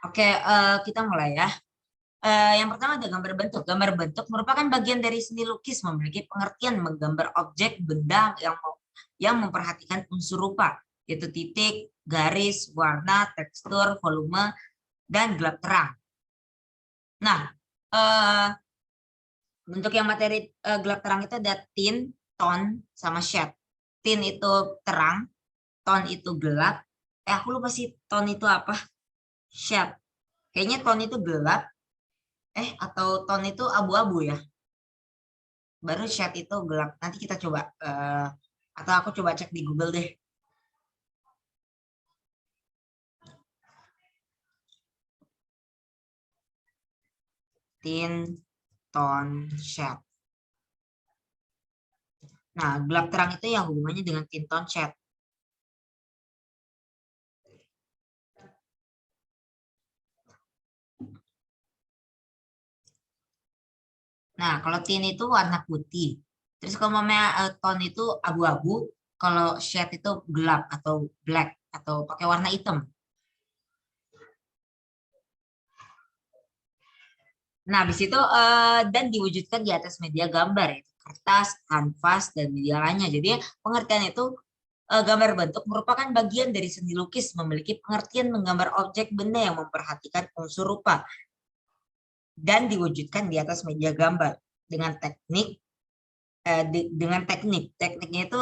Oke, kita mulai ya. Yang pertama ada gambar bentuk. Gambar bentuk merupakan bagian dari seni lukis, memiliki pengertian menggambar objek, benda yang memperhatikan unsur rupa, yaitu titik, garis, warna, tekstur, volume, dan gelap terang. Nah, eh, bentuk yang materi gelap terang itu ada tint, tone, sama shade. Tint itu terang, tone itu gelap. Aku lupa sih tone itu apa. Shade. Kayaknya tone itu gelap. Atau tone itu abu-abu ya. Baru shade itu gelap. Nanti kita coba. Atau aku coba cek di Google deh. Tint, tone, shade. Nah, gelap terang itu yang hubungannya dengan tint, tone, shade. Nah, kalau tint itu warna putih. Terus kalau namanya tone itu abu-abu, kalau shade itu gelap atau black atau pakai warna hitam. Nah, habis itu dan diwujudkan di atas media gambar, yaitu kertas, kanvas, dan media lainnya. Jadi pengertian itu gambar bentuk merupakan bagian dari seni lukis, memiliki pengertian menggambar objek benda yang memperhatikan unsur rupa dan diwujudkan di atas media gambar dengan tekniknya itu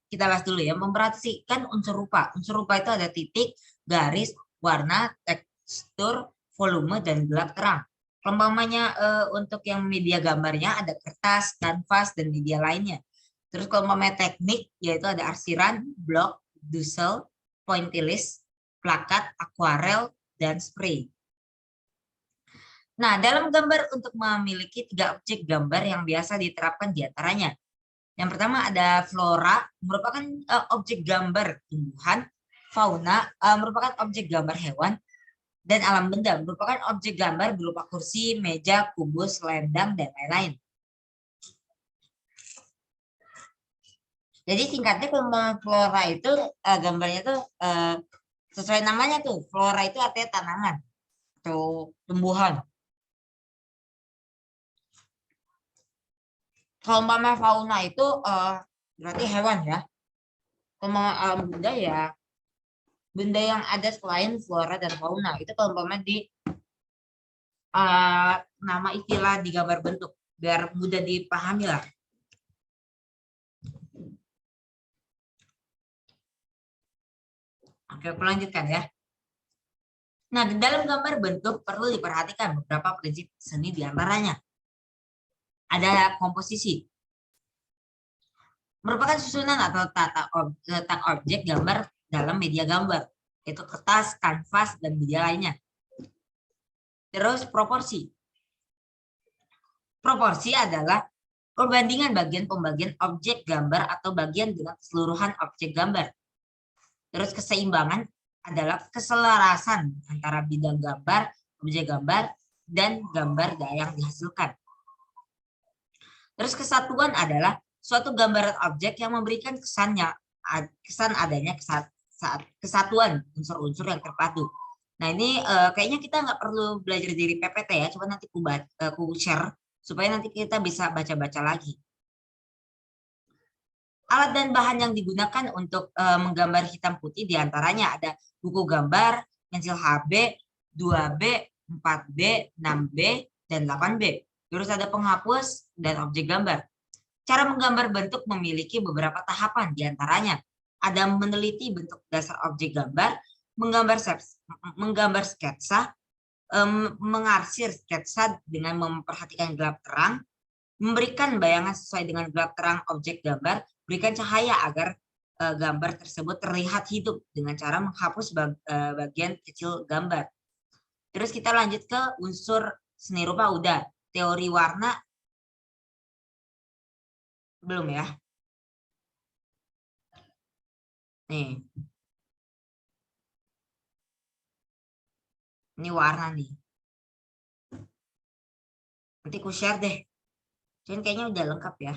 kita bahas dulu ya, memperhatikan unsur rupa. Unsur rupa itu ada titik, garis, warna, tekstur, volume, dan gelap terang. Umpamanya untuk yang media gambarnya ada kertas, kanvas, dan media lainnya. Terus kalau umpamanya teknik yaitu ada arsiran, blok, dusel, pointillis, plakat, akuarel, dan spray. Nah, dalam gambar untuk memiliki 3 objek gambar yang biasa diterapkan diantaranya. Yang pertama ada flora, merupakan objek gambar tumbuhan, fauna, merupakan objek gambar hewan, dan alam benda, merupakan objek gambar berupa kursi, meja, kubus, selendang, dan lain-lain. Jadi singkatnya kalau flora itu gambarnya tuh sesuai namanya tuh, flora itu artinya tanaman atau tumbuhan. Kalau umpama fauna itu berarti hewan ya. Kalau alam benda ya benda yang ada selain flora dan fauna. Itu kalau umpama di nama istilah di gambar bentuk biar mudah dipahami lah. Oke, aku lanjutkan ya. Nah, di dalam gambar bentuk perlu diperhatikan beberapa prinsip seni diantaranya. Ada komposisi, merupakan susunan atau letak objek gambar dalam media gambar, yaitu kertas, kanvas, dan media lainnya. Terus proporsi. Proporsi adalah perbandingan bagian pembagian objek gambar atau bagian dengan keseluruhan objek gambar. Terus keseimbangan adalah keselarasan antara bidang gambar, objek gambar, dan gambar yang dihasilkan. Terus kesatuan adalah suatu gambaran objek yang memberikan kesan adanya kesatuan unsur-unsur yang terpadu. Nah ini kayaknya kita nggak perlu belajar dari PPT ya, coba nanti aku share supaya nanti kita bisa baca-baca lagi. Alat dan bahan yang digunakan untuk menggambar hitam putih diantaranya ada buku gambar, pensil HB, 2B, 4B, 6B, dan 8B. Terus ada penghapus dan objek gambar. Cara menggambar bentuk memiliki beberapa tahapan, diantaranya ada meneliti bentuk dasar objek gambar, menggambar sketsa, mengarsir sketsa dengan memperhatikan gelap terang, memberikan bayangan sesuai dengan gelap terang objek gambar, berikan cahaya agar gambar tersebut terlihat hidup dengan cara menghapus bagian kecil gambar. Terus kita lanjut ke unsur seni rupa udah. Teori warna belum ya? Nih. Ini warna nih. Nanti aku share deh. Cuman kayaknya udah lengkap ya.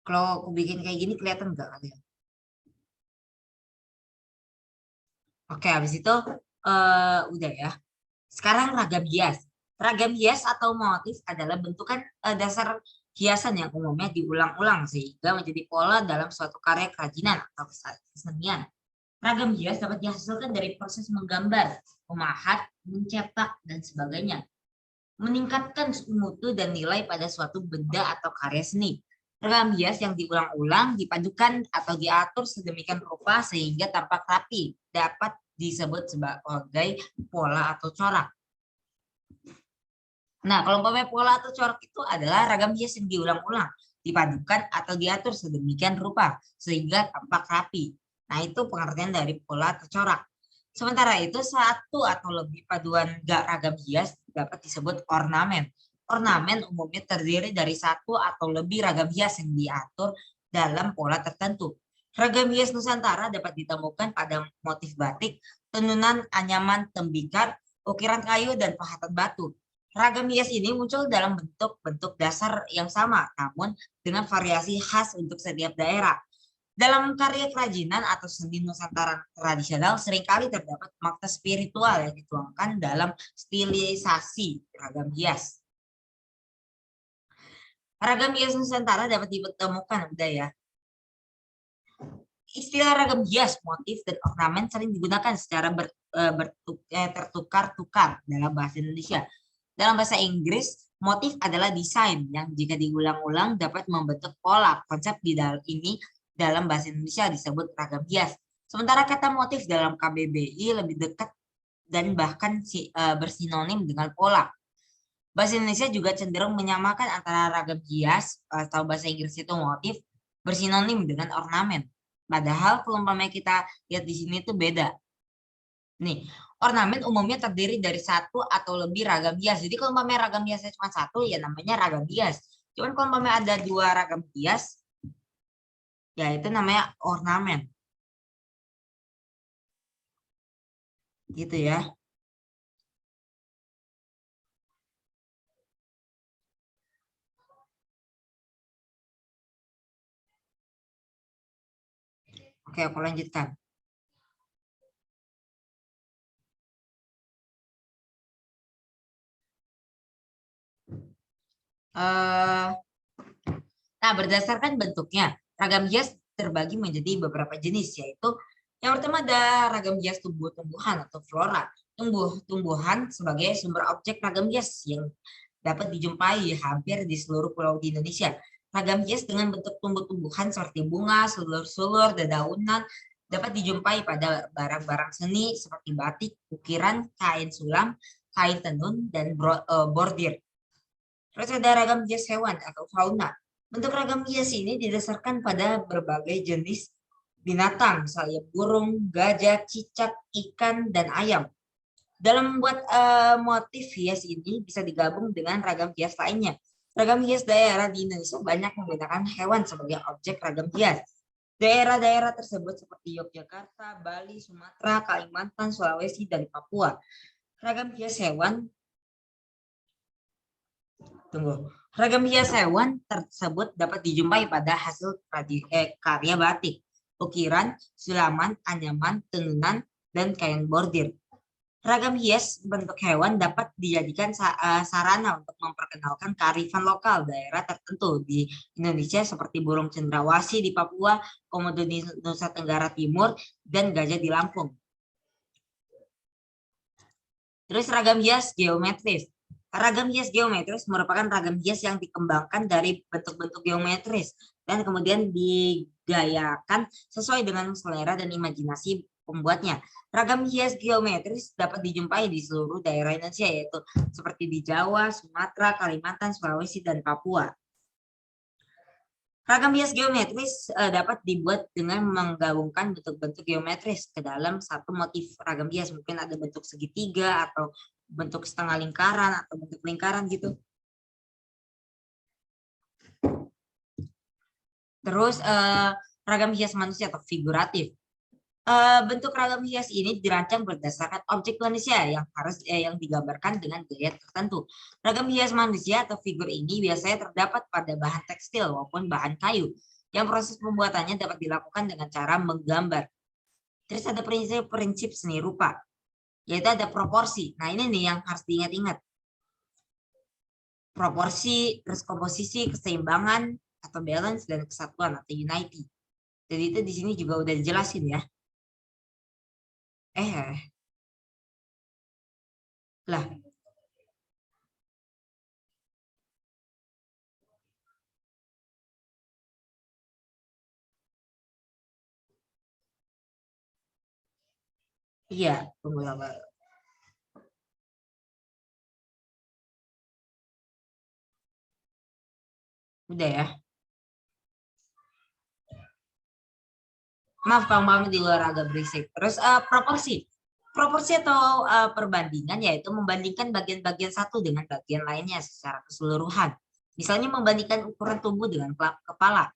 Kalau aku bikin kayak gini kelihatan nggak kalian? Oke, habis itu udah ya. Sekarang ragam hias. Ragam hias atau motif adalah bentukan dasar hiasan yang umumnya diulang-ulang sehingga menjadi pola dalam suatu karya kerajinan atau kesenian. Ragam hias dapat dihasilkan dari proses menggambar, memahat, mencetak, dan sebagainya. Meningkatkan mutu dan nilai pada suatu benda atau karya seni. Ragam hias yang diulang-ulang, dipadukan, atau diatur sedemikian rupa sehingga tampak rapi dapat disebut sebagai pola atau corak. Nah, kalau umpamanya pola atau corak itu adalah ragam hias yang diulang-ulang, dipadukan atau diatur sedemikian rupa sehingga tampak rapi. Nah, itu pengertian dari pola atau corak. Sementara itu, satu atau lebih paduan ragam hias dapat disebut ornamen. Ornamen umumnya terdiri dari satu atau lebih ragam hias yang diatur dalam pola tertentu. Ragam hias Nusantara dapat ditemukan pada motif batik, tenunan anyaman tembikar, ukiran kayu, dan pahatan batu. Ragam hias ini muncul dalam bentuk-bentuk dasar yang sama, namun dengan variasi khas untuk setiap daerah. Dalam karya kerajinan atau seni Nusantara tradisional seringkali terdapat makna spiritual yang dituangkan dalam stilisasi ragam hias. Ragam hias Nusantara dapat ditemukan budaya. Istilah ragam hias, motif, dan ornamen sering digunakan secara tertukar-tukar dalam bahasa Indonesia. Dalam bahasa Inggris, motif adalah desain yang jika diulang-ulang dapat membentuk pola. Konsep di dalam ini dalam bahasa Indonesia disebut ragam hias. Sementara kata motif dalam KBBI lebih dekat dan bahkan bersinonim dengan pola. Bahasa Indonesia juga cenderung menyamakan antara ragam hias atau bahasa Inggris itu motif bersinonim dengan ornamen. Padahal kalau umpamanya kita lihat di sini itu beda. Nih, ornamen umumnya terdiri dari satu atau lebih ragam hias. Jadi kalau umpamanya ragam hiasnya cuma satu, ya namanya ragam hias. Cuman kalau umpamanya ada dua ragam hias, ya itu namanya ornamen. Gitu ya. Oke, aku lanjutkan. Eh, Nah, berdasarkan bentuknya, ragam hias terbagi menjadi beberapa jenis, yaitu yang pertama ada ragam hias tumbuh-tumbuhan atau flora. Tumbuh-tumbuhan sebagai sumber objek ragam hias yang dapat dijumpai hampir di seluruh pulau di Indonesia. Ragam hias dengan bentuk tumbuh-tumbuhan seperti bunga, sulur-sulur, dedaunan dapat dijumpai pada barang-barang seni seperti batik, ukiran, kain sulam, kain tenun, dan bordir. Terus ada ragam hias hewan atau fauna. Bentuk ragam hias ini didasarkan pada berbagai jenis binatang, misalnya burung, gajah, cicak, ikan, dan ayam. Dalam membuat motif hias ini bisa digabung dengan ragam hias lainnya. Ragam hias daerah di Indonesia banyak menggunakan hewan sebagai objek ragam hias. Daerah-daerah tersebut seperti Yogyakarta, Bali, Sumatera, Kalimantan, Sulawesi, dan Papua. Ragam hias hewan Tunggu. Ragam hias hewan tersebut dapat dijumpai pada hasil karya batik, ukiran, sulaman, anyaman, tenunan, dan kain bordir. Ragam hias bentuk hewan dapat dijadikan sarana untuk memperkenalkan kearifan lokal daerah tertentu di Indonesia seperti burung cendrawasih di Papua, komodo di Nusa Tenggara Timur, dan gajah di Lampung. Terus ragam hias geometris. Ragam hias geometris merupakan ragam hias yang dikembangkan dari bentuk-bentuk geometris dan kemudian digayakan sesuai dengan selera dan imajinasi pembuatnya. Ragam hias geometris dapat dijumpai di seluruh daerah Indonesia, yaitu seperti di Jawa, Sumatera, Kalimantan, Sulawesi, dan Papua. Ragam hias geometris dapat dibuat dengan menggabungkan bentuk-bentuk geometris ke dalam satu motif ragam hias. Mungkin ada bentuk segitiga atau bentuk setengah lingkaran atau bentuk lingkaran gitu. Terus ragam hias manusia atau figuratif. Bentuk ragam hias ini dirancang berdasarkan objek manusia yang digambarkan dengan gaya tertentu. Ragam hias manusia atau figur ini biasanya terdapat pada bahan tekstil maupun bahan kayu. yang proses pembuatannya dapat dilakukan dengan cara menggambar. Terus ada prinsip seni rupa, yaitu ada proporsi. Nah, ini nih yang harus diingat-ingat. Proporsi, terus komposisi, keseimbangan atau balance, dan kesatuan atau unity. Jadi itu di sini juga udah dijelasin ya. Lah. Iya, pemula baru. Udah ya. Maaf kalau mami di luar agak berisik. Terus proporsi. Proporsi atau perbandingan yaitu membandingkan bagian-bagian satu dengan bagian lainnya secara keseluruhan. Misalnya membandingkan ukuran tubuh dengan kepala,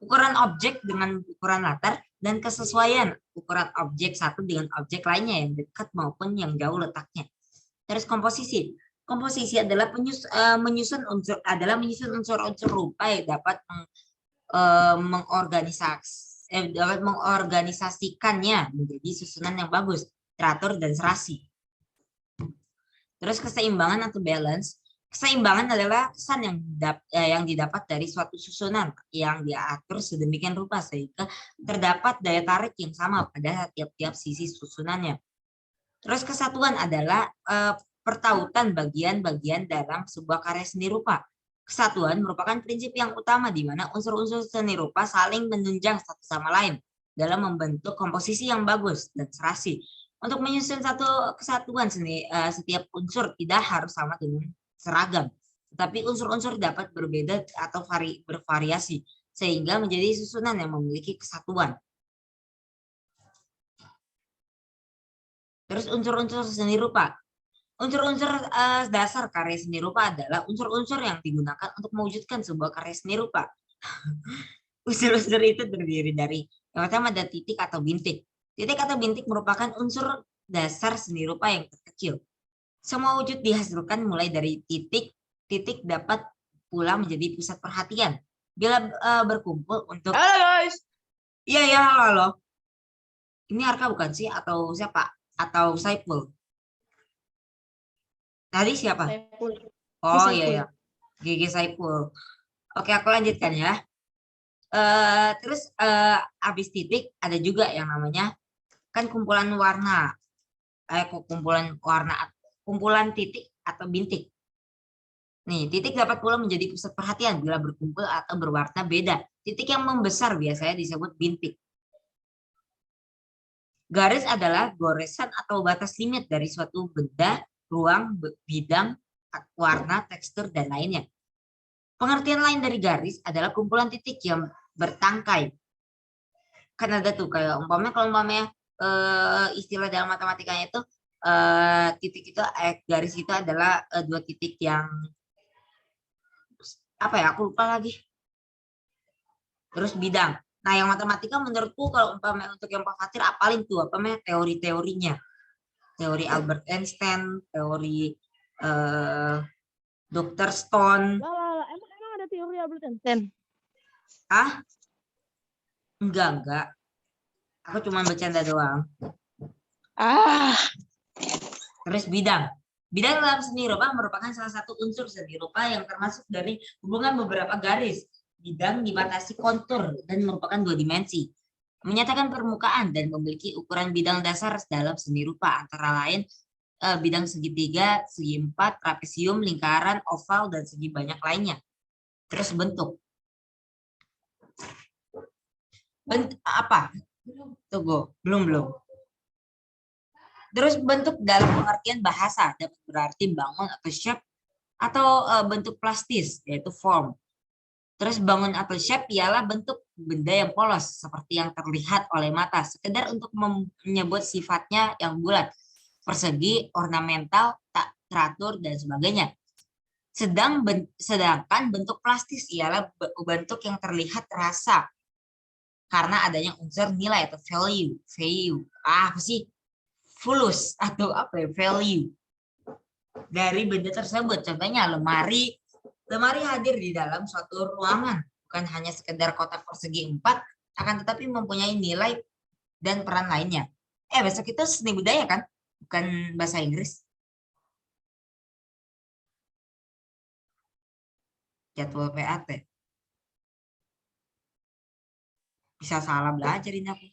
ukuran objek dengan ukuran latar, dan kesesuaian ukuran objek satu dengan objek lainnya yang dekat maupun yang jauh letaknya. Terus komposisi. Komposisi adalah menyusun unsur-unsur rupa yang dapat mengorganisasikannya menjadi susunan yang bagus, teratur, dan serasi. Terus keseimbangan atau balance. Keseimbangan adalah kesan yang didapat dari suatu susunan yang diatur sedemikian rupa sehingga terdapat daya tarik yang sama pada tiap-tiap sisi susunannya. Terus kesatuan adalah pertautan bagian-bagian dalam sebuah karya seni rupa. Kesatuan merupakan prinsip yang utama di mana unsur-unsur seni rupa saling menunjang satu sama lain dalam membentuk komposisi yang bagus dan serasi. Untuk menyusun satu kesatuan seni, setiap unsur tidak harus sama dengan seragam, tetapi unsur-unsur dapat berbeda atau bervariasi sehingga menjadi susunan yang memiliki kesatuan. Terus unsur-unsur seni rupa. Unsur-unsur dasar karya seni rupa adalah unsur-unsur yang digunakan untuk mewujudkan sebuah karya seni rupa. Unsur-unsur itu terdiri dari yang pertama ada titik atau bintik. Titik atau bintik merupakan unsur dasar seni rupa yang terkecil. Semua wujud dihasilkan mulai dari titik. Titik dapat pula menjadi pusat perhatian. Bila berkumpul untuk... Halo guys. Iya ya, halo. Ini Arka bukan sih? Atau siapa? Atau Saiful? Tadi siapa? Saiful. Oh iya ya, Gigi Saiful. Oke, aku lanjutkan ya. Terus habis titik ada juga yang namanya kan kumpulan warna. Kumpulan titik atau bintik. Nih, titik dapat pula menjadi pusat perhatian bila berkumpul atau berwarna beda. Titik yang membesar biasanya disebut bintik. Garis adalah goresan atau batas limit dari suatu benda, ruang, bidang, warna, tekstur, dan lainnya. Pengertian lain dari garis adalah kumpulan titik yang bertangkai. Kan ada tuh kayak umpamanya kalau umpamanya istilah dalam matematikanya itu titik itu garis itu adalah dua titik yang apa ya, aku lupa lagi. Terus bidang. Nah, yang matematika menurutku kalau umpamanya untuk yang Pak Fatir apalin tuh apa namanya teori-teorinya. Teori Albert Einstein, teori Dr. Stone. Emang ada teori Albert Einstein? Ah? Enggak. Aku cuma bercanda doang. Terus bidang. Bidang dalam seni rupa merupakan salah satu unsur seni rupa yang termasuk dari hubungan beberapa garis. Bidang dibatasi kontur dan merupakan dua dimensi. Menyatakan permukaan dan memiliki ukuran bidang dasar dalam seni rupa antara lain bidang segitiga, segi empat, trapesium, lingkaran, oval, dan segi banyak lainnya. Terus bentuk. Apa? Tunggu, belum. Terus bentuk dalam pengertian bahasa dapat berarti bangun atau shape atau bentuk plastis yaitu form. Terus bangun atau shape ialah bentuk benda yang polos seperti yang terlihat oleh mata, sekedar untuk menyebut sifatnya yang bulat, persegi, ornamental, tak teratur, dan sebagainya. Sedangkan bentuk plastis ialah bentuk yang terlihat terasa karena adanya unsur nilai atau value. Apa sih? Fulus atau apa ya? Value dari benda tersebut. Contohnya lemari. Lemari hadir di dalam suatu ruangan, bukan hanya sekedar kotak persegi 4, akan tetapi mempunyai nilai dan peran lainnya. Besok itu seni budaya kan? Bukan bahasa Inggris. Jadwal PAT. Bisa salah belajar ini aku.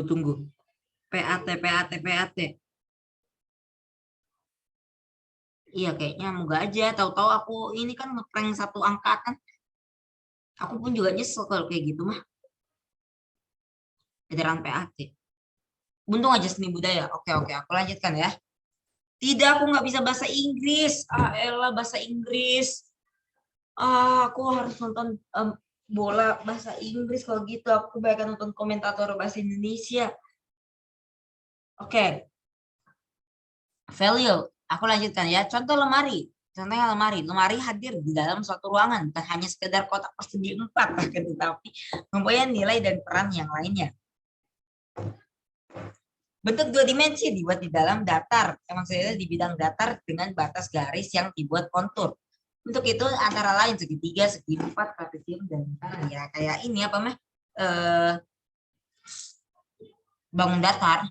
Tunggu. PAT. Iya, kayaknya moga aja. Tahu-tahu aku ini kan ngeprank satu angkatan. Aku pun juga nyesel kalau kayak gitu mah. Veteran PAT. Untung aja seni budaya. Oke, aku lanjutkan ya. Tidak, aku nggak bisa bahasa Inggris. Elah, bahasa Inggris. Aku harus nonton bola bahasa Inggris. Kalau gitu aku kebanyakan nonton komentator bahasa Indonesia. Oke. Value. Aku lanjutkan ya. Contoh lemari. Contohnya lemari hadir di dalam suatu ruangan, bukan hanya sekedar kotak persegi 4, tetapi mempunyai nilai dan peran yang lainnya. Bentuk 2 dimensi dibuat di dalam datar, maksudnya di bidang datar dengan batas garis yang dibuat kontur. Bentuk itu antara lain segitiga, segi 4, trapesium, dan ya kayak ini apa mah? Bangun datar.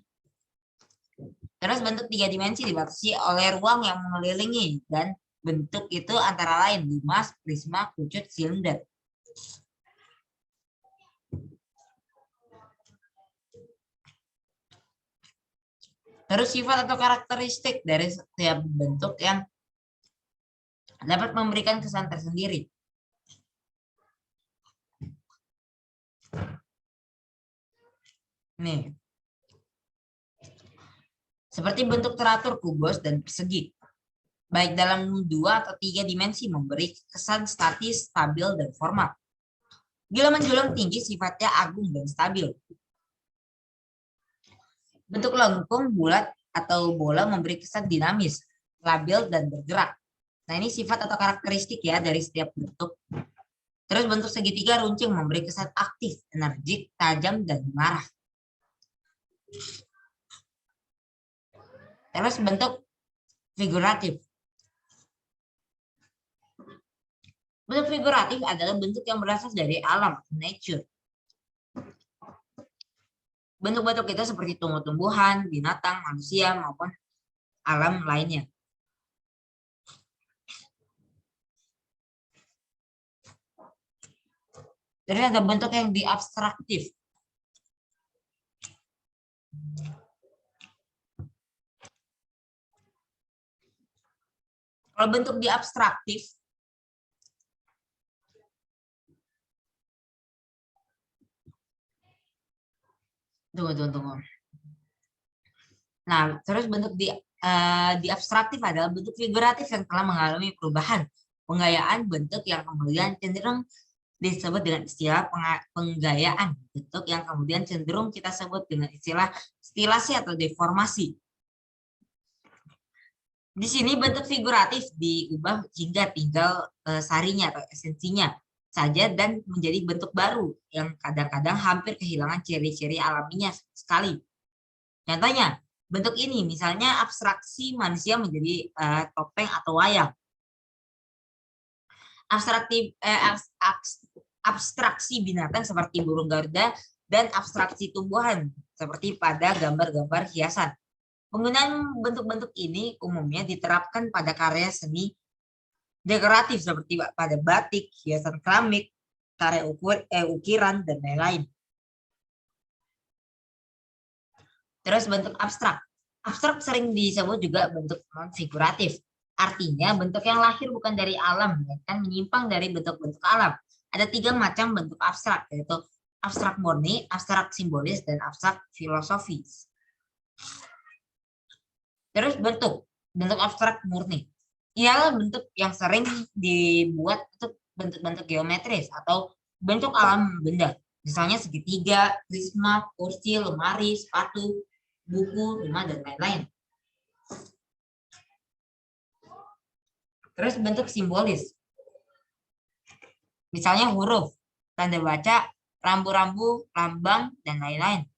Terus bentuk 3 dimensi dibatasi oleh ruang yang mengelilingi, dan bentuk itu antara lain limas, prisma, kucut, silinder. Terus sifat atau karakteristik dari setiap bentuk yang dapat memberikan kesan tersendiri. Nih. Seperti bentuk teratur, kubus, dan persegi. Baik dalam 2 atau 3 dimensi memberi kesan statis, stabil, dan formal. Bila menjulang tinggi sifatnya agung dan stabil. Bentuk lengkung, bulat, atau bola memberi kesan dinamis, labil, dan bergerak. Nah, ini sifat atau karakteristik ya dari setiap bentuk. Terus bentuk segitiga runcing memberi kesan aktif, energik, tajam, dan marah. Terus bentuk figuratif. Bentuk figuratif adalah bentuk yang berasal dari alam, nature. Bentuk-bentuk itu seperti tumbuh-tumbuhan, binatang, manusia, maupun alam lainnya. Jadi ada bentuk yang diabstraktif. Kalau bentuk diabstraktif, tunggu. Nah, terus bentuk diabstraktif adalah bentuk figuratif yang telah mengalami perubahan, penggayaan bentuk yang kemudian cenderung disebut dengan istilah penggayaan bentuk yang kemudian cenderung kita sebut dengan istilah stilasi atau deformasi. Di sini bentuk figuratif diubah hingga tinggal sarinya atau esensinya saja dan menjadi bentuk baru yang kadang-kadang hampir kehilangan ciri-ciri alaminya sekali. Contohnya, bentuk ini misalnya abstraksi manusia menjadi topeng atau wayang. Abstraksi binatang seperti burung garuda dan abstraksi tumbuhan seperti pada gambar-gambar hiasan. Penggunaan bentuk-bentuk ini umumnya diterapkan pada karya seni dekoratif seperti pada batik, hiasan keramik, karya ukiran, dan lain-lain. Terus bentuk abstrak. Abstrak sering disebut juga bentuk non-figuratif. Artinya bentuk yang lahir bukan dari alam, kan menyimpang dari bentuk-bentuk alam. Ada 3 macam bentuk abstrak, yaitu abstrak murni, abstrak simbolis, dan abstrak filosofis. Terus bentuk abstrak murni. Ialah bentuk yang sering dibuat untuk bentuk-bentuk geometris atau bentuk alam benda. Misalnya segitiga, prisma, kursi, lemari, sepatu, buku, rumah, dan lain-lain. Terus bentuk simbolis. Misalnya huruf, tanda baca, rambu-rambu, lambang, dan lain-lain.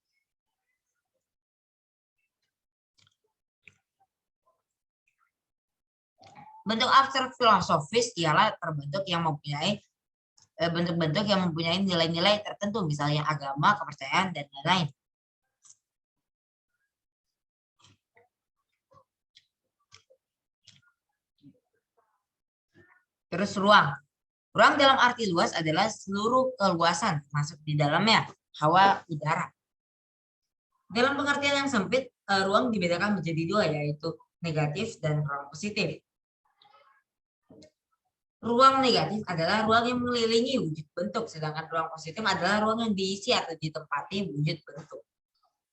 Bentuk abstrak filosofis ialah bentuk yang mempunyai nilai-nilai tertentu, misalnya agama, kepercayaan, dan lain-lain. Terus ruang. Ruang dalam arti luas adalah seluruh keluasan, masuk di dalamnya hawa, udara. Dalam pengertian yang sempit, ruang dibedakan menjadi dua, yaitu negatif dan ruang positif. Ruang negatif adalah ruang yang mengelilingi wujud bentuk, sedangkan ruang positif adalah ruang yang diisi atau ditempati wujud bentuk.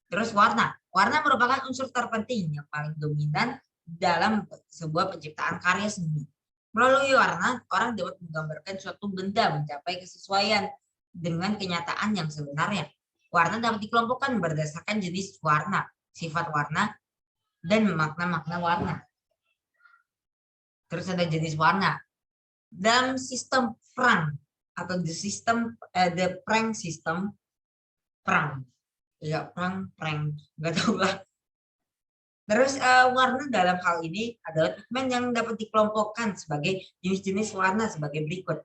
Terus warna. Warna merupakan unsur terpenting yang paling dominan dalam sebuah penciptaan karya seni. Melalui warna, orang dapat menggambarkan suatu benda mencapai kesesuaian dengan kenyataan yang sebenarnya. Warna dapat dikelompokkan berdasarkan jenis warna, sifat warna, dan makna-makna warna. Terus ada jenis warna. Dalam sistem perang atau the prank system, perang. Ya, prank, nggak tahu lah. Terus warna dalam hal ini adalah pigmen yang dapat dikelompokkan sebagai jenis-jenis warna sebagai berikut.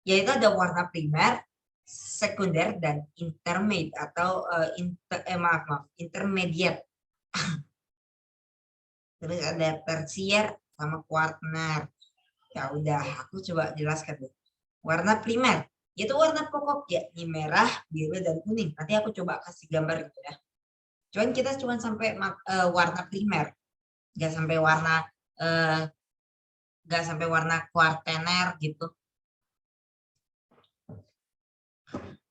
Yaitu ada warna primer, sekunder, dan intermediate atau intermediate. Terus ada tersier sama kuartner. Ya udah, aku coba jelaskan deh. Warna primer, yaitu warna pokok yakni merah, biru, dan kuning. Nanti aku coba kasih gambar gitu ya. Cuman kita cuma sampai warna primer, nggak sampai warna kuartener gitu.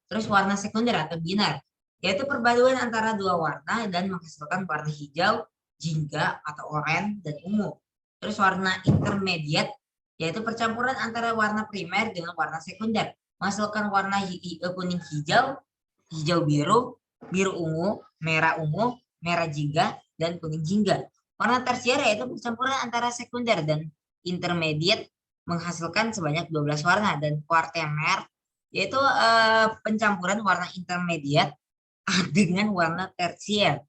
Terus warna sekunder atau binar, yaitu perpaduan antara dua warna dan menghasilkan warna hijau, jingga atau oranye dan ungu. Terus warna intermediate, yaitu percampuran antara warna primer dengan warna sekunder, menghasilkan warna kuning hijau, hijau biru, biru ungu, merah jingga, dan kuning jingga. Warna tersier yaitu percampuran antara sekunder dan intermediate menghasilkan sebanyak 12 warna, dan kuartener yaitu pencampuran warna intermediate dengan warna tersier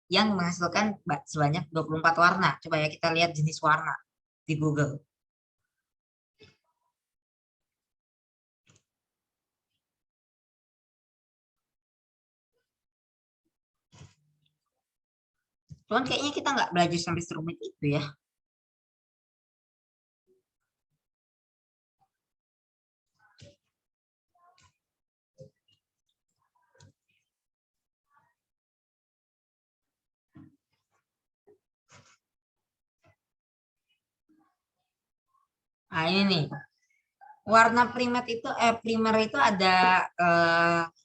yang menghasilkan sebanyak 24 warna. Coba ya kita lihat jenis warna di Google. Cuman kayaknya kita nggak belajar sampai serumit itu ya. Nah ini nih. Warna primer itu ada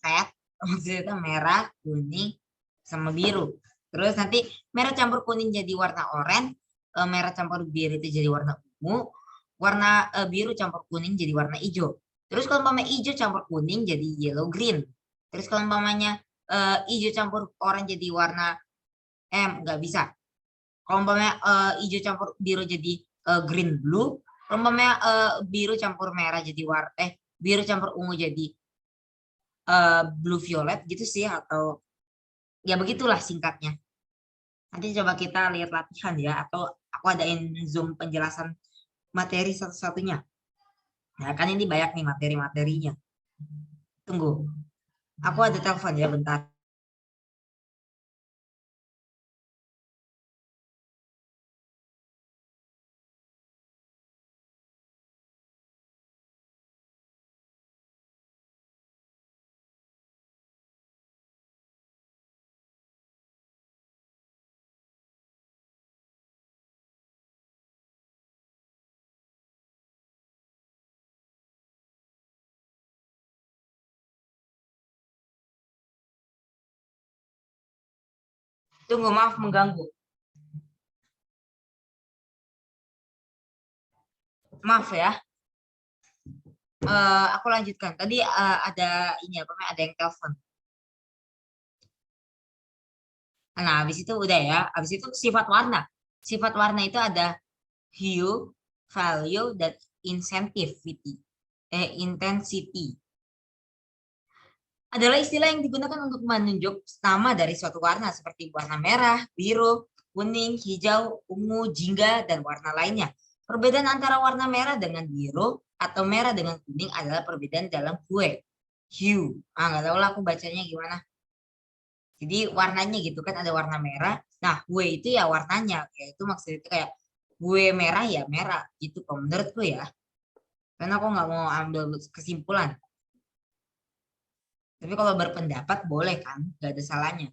red, maksudnya itu merah, kuning, sama biru. Terus nanti merah campur kuning jadi warna oranye, merah campur biru itu jadi warna ungu, warna biru campur kuning jadi warna hijau. Terus kalau umpamanya hijau campur kuning jadi yellow green. Terus kalau umpamanya hijau campur oranye jadi warna nggak bisa. Kalau umpamanya hijau campur biru jadi green blue. Umpamanya biru campur merah jadi biru campur ungu jadi blue violet gitu sih, atau ya begitulah singkatnya. Nanti coba kita lihat latihan ya, atau aku adain Zoom penjelasan materi satu-satunya. Nah kan ini banyak nih materi-materinya. Tunggu, aku ada telepon ya bentar. Tunggu, maaf mengganggu. Maaf ya. Aku lanjutkan. Tadi ada ini apa namanya, ada yang telepon. Nah, habis itu udah ya. Habis itu sifat warna. Sifat warna itu ada hue, value, dan intensity. Adalah istilah yang digunakan untuk menunjuk nama dari suatu warna seperti warna merah, biru, kuning, hijau, ungu, jingga, dan warna lainnya. Perbedaan antara warna merah dengan biru atau merah dengan kuning adalah perbedaan dalam hue. Hue. Nggak tahu lah aku bacanya gimana. Jadi warnanya gitu kan, ada warna merah. Nah, hue itu ya warnanya. Itu maksudnya itu kayak hue merah ya merah. Gitu kalau menurutku ya. Karena aku nggak mau ambil kesimpulan. Tapi kalau berpendapat boleh kan, nggak ada salahnya.